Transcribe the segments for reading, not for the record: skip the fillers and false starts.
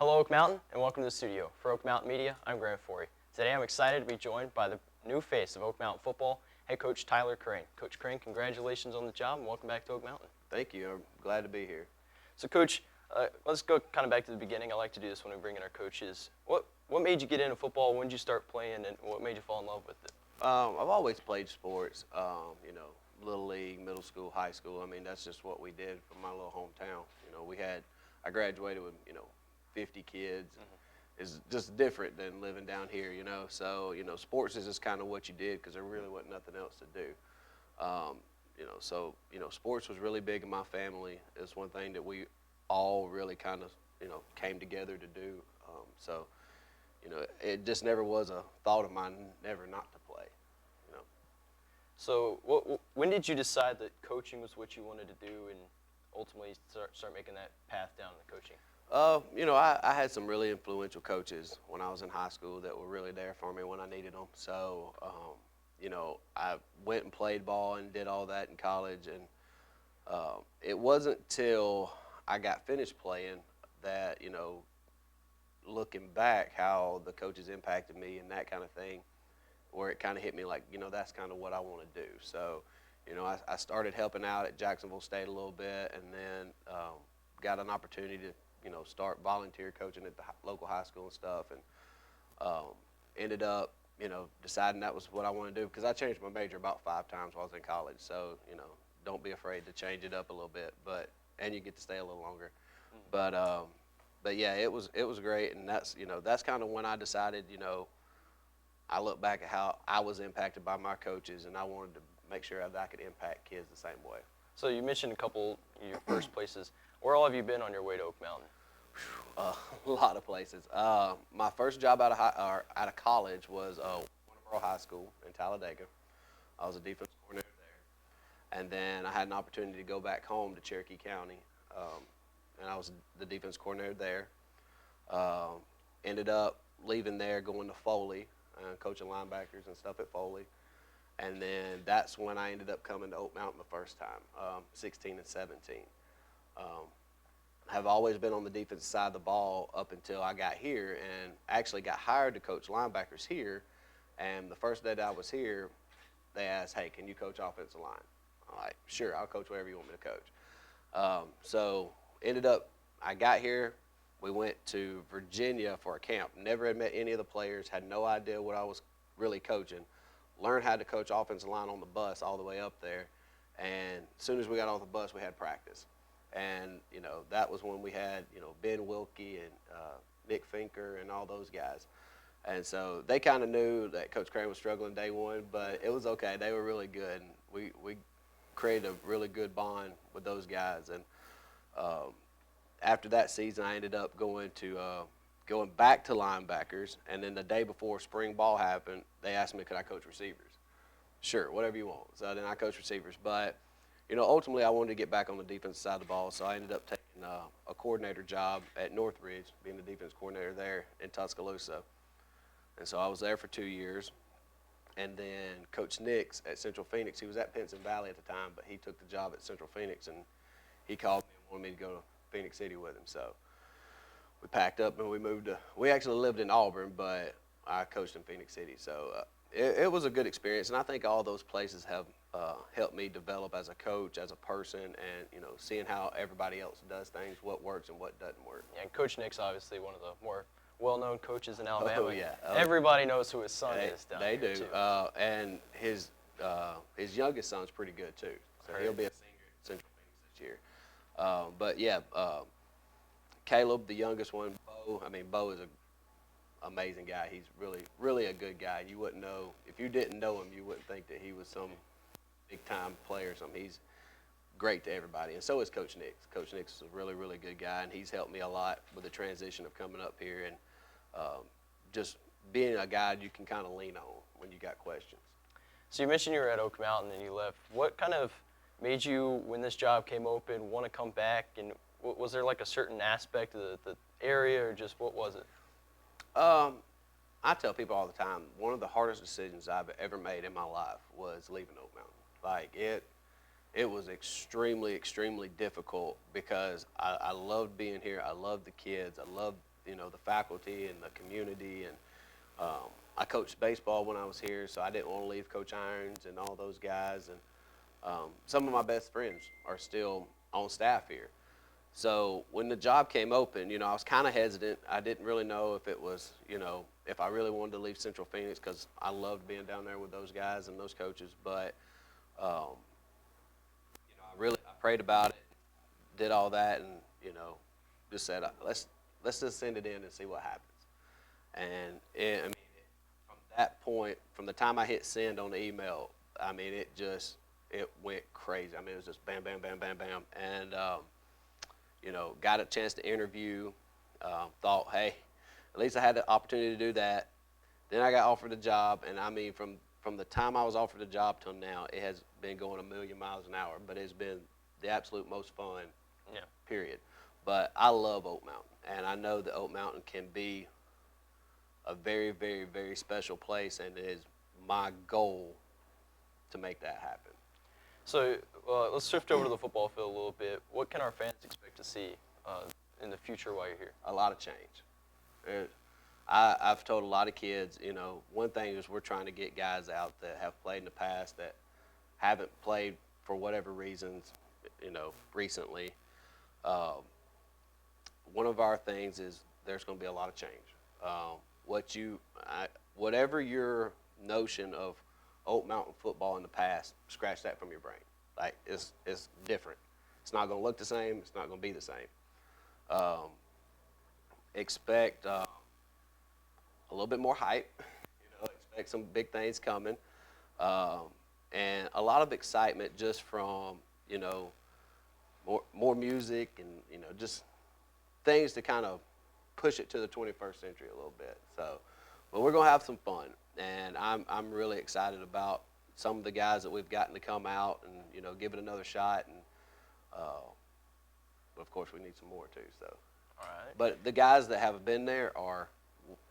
Hello, Oak Mountain, and welcome to the studio. For Oak Mountain Media, I'm Grant Foree. Today I'm excited to be joined by the new face of Oak Mountain football, head coach Tyler Crane. Coach Crane, congratulations on the job, and welcome back to Oak Mountain. Thank you. I'm glad to be here. So, Coach, let's go kind of back to the beginning. I like to do this when we bring in our coaches. What made you get into football? When did you start playing, and what made you fall in love with it? I've always played sports, Little League, middle school, high school. I mean, that's just what we did from my little hometown. I graduated with, 50 kids. It's just different than living down here, So, sports is just kind of what you did because there really wasn't nothing else to do. Sports was really big in my family. It's one thing that we all really kind of, came together to do. It just never was a thought of mine never not to play. So, when did you decide that coaching was what you wanted to do, and ultimately start making that path down to coaching? I had some really influential coaches when I was in high school that were really there for me when I needed them. So, I went and played ball and did all that in college, and it wasn't till I got finished playing that, looking back, how the coaches impacted me and that kind of thing, where it kind of hit me like, that's kind of what I want to do. So, I started helping out at Jacksonville State a little bit, and then got an opportunity to, start volunteer coaching at the local high school and stuff, and ended up, deciding that was what I want to do, because I changed my major about 5 times while I was in college. So, don't be afraid to change it up a little bit, and you get to stay a little longer. But yeah, it was great, and that's kind of when I decided, I look back at how I was impacted by my coaches, and I wanted to make sure that I could impact kids the same way. So you mentioned a couple of your first places. Where all have you been on your way to Oak Mountain? A lot of places. My first job out of college was Warrenboro High School in Talladega. I was a defense coordinator there, and then I had an opportunity to go back home to Cherokee County, and I was the defense coordinator there. Ended up leaving there, going to Foley, coaching linebackers and stuff at Foley. And then that's when I ended up coming to Oak Mountain the first time, 16 and 17. Have always been on the defensive side of the ball up until I got here, and actually got hired to coach linebackers here. And the first day that I was here, they asked, "Hey, can you coach offensive line?" I'm like, "Sure, I'll coach whatever you want me to coach." So ended up, I got here. We went to Virginia for a camp. Never had met any of the players, had no idea what I was really coaching. Learned how to coach offensive line on the bus all the way up there. And as soon as we got off the bus, we had practice. And, that was when we had, Ben Wilkie and Nick Finker and all those guys. And so they kind of knew that Coach Crane was struggling day one, but it was okay. They were really good. And we created a really good bond with those guys. And after that season, I ended up going back to linebackers. And then the day before spring ball happened, they asked me, could I coach receivers? Sure, whatever you want. So then I coached receivers. But, ultimately I wanted to get back on the defensive side of the ball, so I ended up taking a coordinator job at Northridge, being the defense coordinator there in Tuscaloosa. And so I was there for 2 years. And then Coach Nix at Central Phoenix, he was at Pinson Valley at the time, but he took the job at Central Phoenix, and he called me and wanted me to go to Phoenix City with him. So we packed up and we actually lived in Auburn, but I coached in Phoenix City. So it was a good experience, and I think all those places have helped me develop as a coach, as a person, and seeing how everybody else does things, what works and what doesn't work. Yeah, and Coach Nick's obviously one of the more well-known coaches in Alabama. Oh yeah, everybody knows who his son is down they here do. too. And his youngest son's pretty good too, so he'll be a senior at Central Phoenix this year. But yeah, Caleb, the youngest one, Bo is an amazing guy. He's really, really a good guy. You wouldn't know, if you didn't know him, you wouldn't think that he was some big-time player or something. He's great to everybody, and so is Coach Nix. Coach Nix is a really, really good guy, and he's helped me a lot with the transition of coming up here and just being a guy you can kind of lean on when you got questions. So you mentioned you were at Oak Mountain and you left. What kind of made you, when this job came open, want to come back? And was there like a certain aspect of the area, or just what was it? I tell people all the time, one of the hardest decisions I've ever made in my life was leaving Oak Mountain. Like, it was extremely, extremely difficult because I loved being here. I loved the kids. I loved the faculty and the community. And I coached baseball when I was here, so I didn't want to leave Coach Irons and all those guys. And some of my best friends are still on staff here. So when the job came open, I was kind of hesitant. I didn't really know if it was, if I really wanted to leave Central Phoenix, because I loved being down there with those guys and those coaches. But, I prayed about it, did all that, and, just said, let's just send it in and see what happens. And from that point, from the time I hit send on the email, it went crazy. It was just bam, bam, bam, bam, bam. And, got a chance to interview, thought, hey, at least I had the opportunity to do that. Then I got offered the job, and from the time I was offered the job till now, it has been going a million miles an hour, but it's been the absolute most fun, period. But I love Oak Mountain, and I know that Oak Mountain can be a very, very, very special place, and it is my goal to make that happen. So let's shift over to the football field a little bit. What can our fans expect to see in the future while you're here? A lot of change. I've told a lot of kids, one thing is we're trying to get guys out that have played in the past that haven't played for whatever reasons, recently. One of our things is there's going to be a lot of change. Whatever your notion of Oak Mountain football in the past, scratch that from your brain. Like, it's different. It's not going to look the same. It's not going to be the same. Expect a little bit more hype. Expect some big things coming. And a lot of excitement just from, more music and, just things to kind of push it to the 21st century a little bit. So, but we're going to have some fun. And I'm really excited about some of the guys that we've gotten to come out and, give it another shot. And but of course we need some more too. So, all right. But the guys that have been there are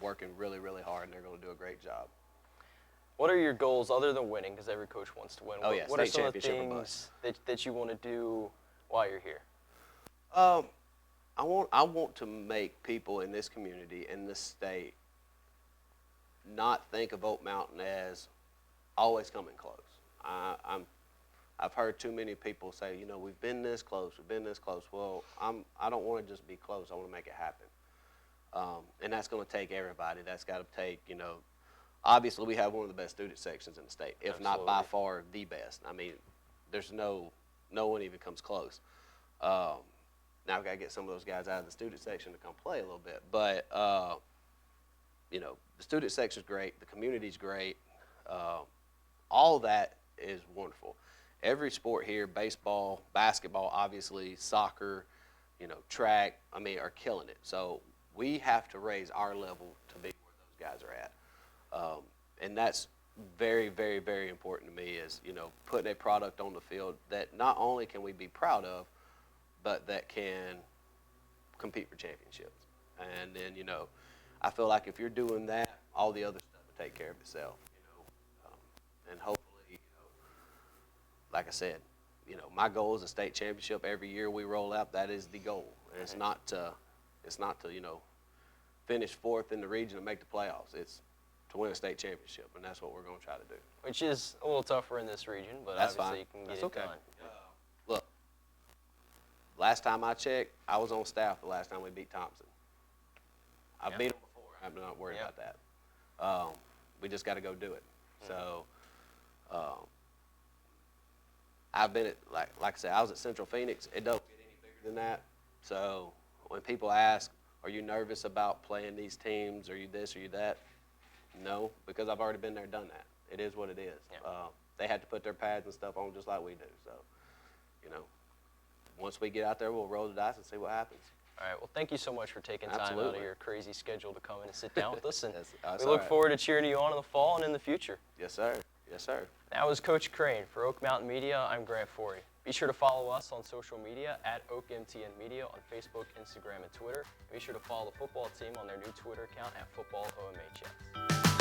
working really, really hard, and they're going to do a great job. What are your goals other than winning? Because every coach wants to win. Oh, yeah, what are state some of the championship things that you want to do while you're here? I want to make people in this community, in this state, not think of Oak Mountain as always coming close. I've heard too many people say, we've been this close, we've been this close. Well, I don't want to just be close. I want to make it happen. And that's going to take everybody. That's got to take, obviously we have one of the best student sections in the state, if not by far the best. There's no one even comes close. Now I've got to get some of those guys out of the student section to come play a little bit. But, the student section's great. The community's great. All that is wonderful. Every sport here, baseball, basketball, obviously, soccer, track, are killing it. So we have to raise our level to be where those guys are at. And that's very, very, very important to me is, putting a product on the field that not only can we be proud of, but that can compete for championships. And then, I feel like if you're doing that, all the other stuff will take care of itself, and hopefully, like I said, my goal is a state championship every year we roll out. That is the goal. And it's not to, finish fourth in the region and make the playoffs. It's to win a state championship, and that's what we're going to try to do. Which is a little tougher in this region, but that's obviously fine. You can That's get okay. it done. Look, last time I checked, I was on staff the last time we beat Thompson. I beat them before. I'm not worried about that. We just got to go do it. So I've been at, like I said, I was at Central Phoenix. It don't get any bigger than that. So when people ask, are you nervous about playing these teams? Are you this? Are you that? No, because I've already been there, done that. It is what it is. Yeah. They had to put their pads and stuff on just like we do. So, once we get out there, we'll roll the dice and see what happens. All right. Well, thank you so much for taking time out Absolutely. of your crazy schedule to come in and sit down with us. And That's we look all right. forward to cheering you on in the fall and in the future. Yes, sir. Yes, sir. That was Coach Crane. For Oak Mountain Media, I'm Grant Foree. Be sure to follow us on social media at OakMTN Media on Facebook, Instagram, and Twitter. Be sure to follow the football team on their new Twitter account at FootballOMHS.